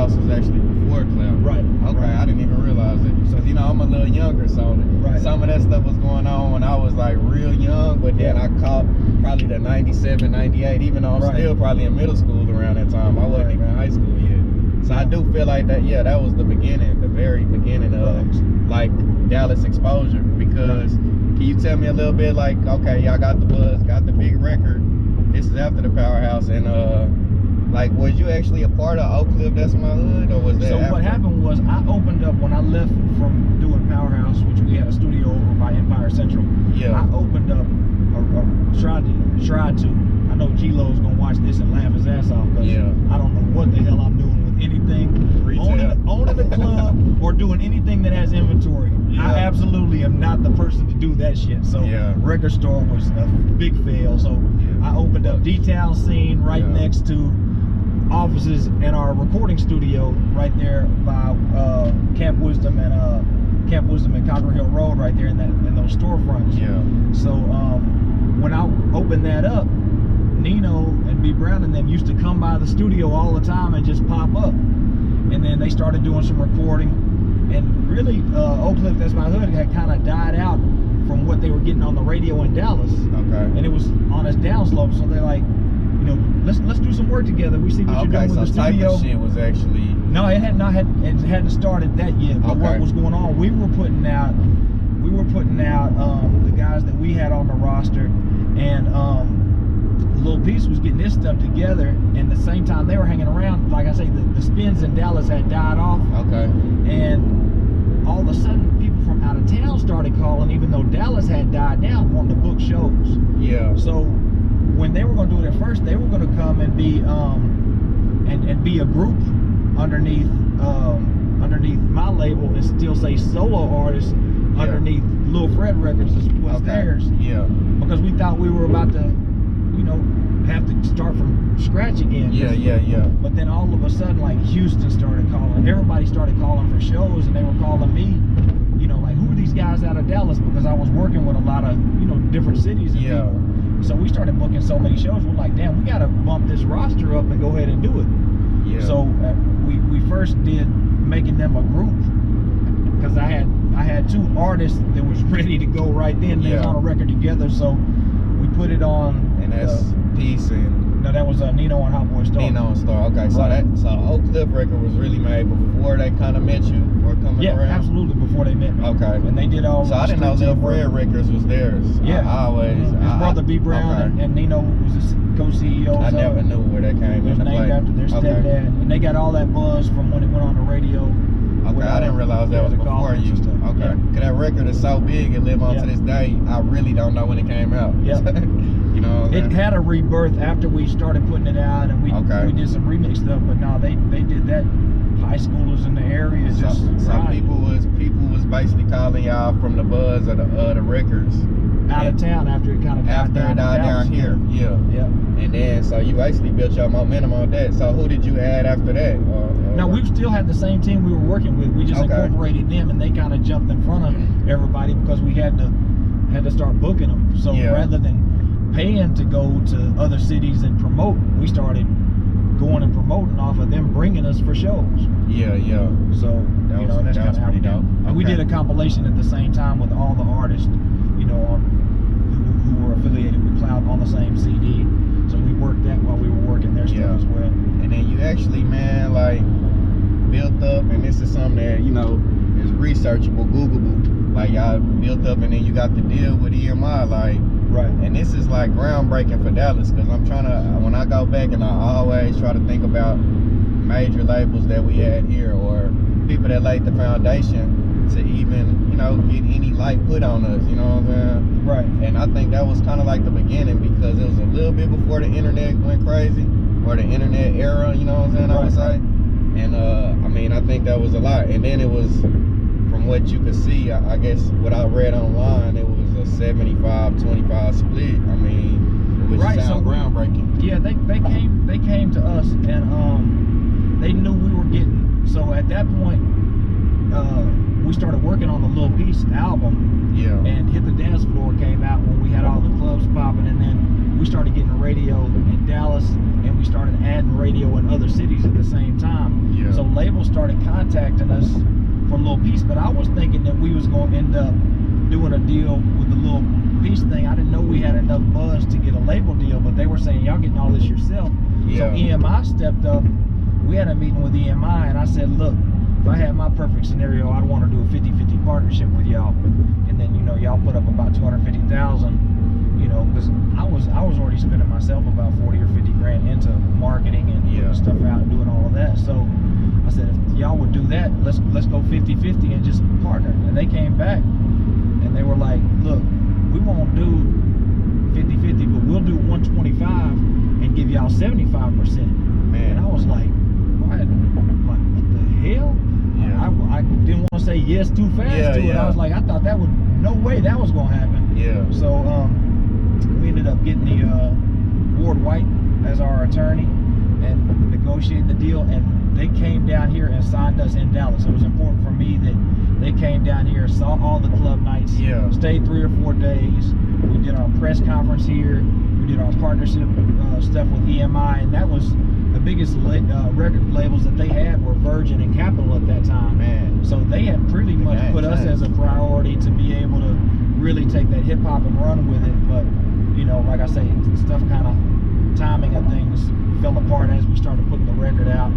Powerhouze was actually before Clout. Right. Okay, Right. I didn't even realize it. So, you know, I'm a little younger, so Right. some of that stuff was going on when I was like real young, but then I caught probably the 97, 98, even though I'm still probably in middle school around that time. I wasn't even in high school yet. So I do feel like that, yeah, that was the beginning, the very beginning of like Dallas exposure. Because can you tell me a little bit, like, okay, y'all got the buzz, got the big record. This is after the Powerhouze, and like, was you actually a part of Oak Cliff, That's My Hood, or was that So after? what happened was I opened up when I left from doing Powerhouze, which we had a studio over by Empire Central. Yeah. I opened up, tried to. I know G-Lo's gonna watch this and laugh his ass off because I don't know what the hell I'm doing with anything. Owning a club or doing anything that has inventory. I absolutely am not the person to do that shit. So record store was a big fail. So I opened up D-Town Scene right next to offices in our recording studio right there by Camp Wisdom and Cockrell Hill Road right there in those storefronts. So when I opened that up, Nino and B Brown and them used to come by the studio all the time and just pop up. And then they started doing some recording. And really, Oak Cliff, That's My Hood had kind of died out from what they were getting on the radio in Dallas. And it was on its downslope. So they're like, you know, let's do some work together. We see what you're doing with the studio. Type of shit was actually... No, it hadn't started that yet. But what was going on? We were putting out the guys that we had on the roster, and Lil Peace was getting this stuff together, and the same time they were hanging around, like I say, the spins in Dallas had died off. And all of a sudden people from out of town started calling, even though Dallas had died down, wanting to book shows. So when they were going to do it at first, they were going to come and be and be a group underneath my label and still say solo artists underneath Lil Fred Records was theirs. Because we thought we were about to, you know, have to start from scratch again. But then all of a sudden, like, Houston started calling, everybody started calling for shows, and they were calling me, you know, like, who are these guys out of Dallas? Because I was working with a lot of, you know, different cities and people. So we started booking so many shows. We're like, damn, we gotta bump this roster up and go ahead and do it. So we first did making them a group, because I had two artists that was ready to go right then. They was on a record together, so we put it on. And that's Peace and... No, that was Nino and Hot Boy Star. Nino Star. Okay, so so Oak Cliff record was really made before they kind of met you or coming around? Yeah, absolutely, before they met me. And they did all. So I didn't know Lil Fred Records was theirs. I always... His brother B Brown and Nino was the co-CEOs. I never knew where that came into play. It was named after their stepdad, and they got all that buzz from when it went on the radio. I didn't realize that was before you. Cause that record is so big and live on to this day. I really don't know when it came out. You know, it had a rebirth after we started putting it out, and we did some remix stuff. But no, they did that. High schoolers in the area just some people was basically calling y'all from the buzz of the records out of town after it kind of died down here. And then so you basically built your momentum on that. So who did you add after that? No, we still had the same team we were working with. We just incorporated them, and they kind of jumped in front of everybody because we had to start booking them. So rather than paying to go to other cities and promote, we started going and promoting off of them bringing us for shows. So you know, that's kind of how we do. And we did a compilation at the same time with all the artists, you know, who were affiliated with Clout on the same CD. So we worked that while we were working their stuff as well. And then you actually, man, like, built up, and this is something that, you know, is researchable, Googleable. Like, y'all built up, and then you got the deal with EMI, like, and this is like groundbreaking for Dallas, because I'm trying to, when I go back, and I always try to think about major labels that we had here, or people that laid the foundation to even, you know, get any light put on us, you know what I'm saying? And I think that was kind of like the beginning, because it was a little bit before the internet went crazy, or the internet era, you know what I'm saying, I would say. And I mean, I think that was a lot. And then it was, from what you could see, I guess what I read online, it was a 75-25 split. I mean, it was sound groundbreaking. Yeah, they came to us, and they knew we were getting. So at that point, we started working on the Lil Peace album. And Hit the Dance Floor came out when we had all the clubs popping, and then we started getting radio in Dallas, and we started adding radio in other cities at the same time. So labels started contacting us for Lil Peace, but I was thinking that we was going to end up doing a deal with the Lil Peace thing. I didn't know we had enough buzz to get a label deal, but they were saying, y'all getting all this yourself. So EMI stepped up. We had a meeting with EMI, and I said, look, if I had my perfect scenario, I'd want to do a 50-50 partnership with y'all. And then, you know, y'all put up about 250,000, you know, because I was already spending myself about 40 or 50 grand into marketing and putting stuff out and doing all of that. So I said, if y'all would do that, let's go 50-50 and just partner. And they came back and they were like, look, we won't do 50-50, but we'll do 125 and give y'all 75%. Man, and I was like, what the hell? I didn't want to say yes too fast to it. I was like, I thought that would, no way that was gonna happen. So we ended up getting the Ward White as our attorney and negotiating the deal, and they came down here and signed us in Dallas. It was important for me that they came down here, saw all the club nights, stayed 3 or 4 days. We did our press conference here. We did our partnership stuff with EMI, and that was the biggest record labels that they had were Virgin and Capitol at that time. Man. So they had pretty much put us as a priority to be able to really take that hip hop and run with it. But, you know, like I say, stuff kind of timing of things fell apart as we started putting the record out.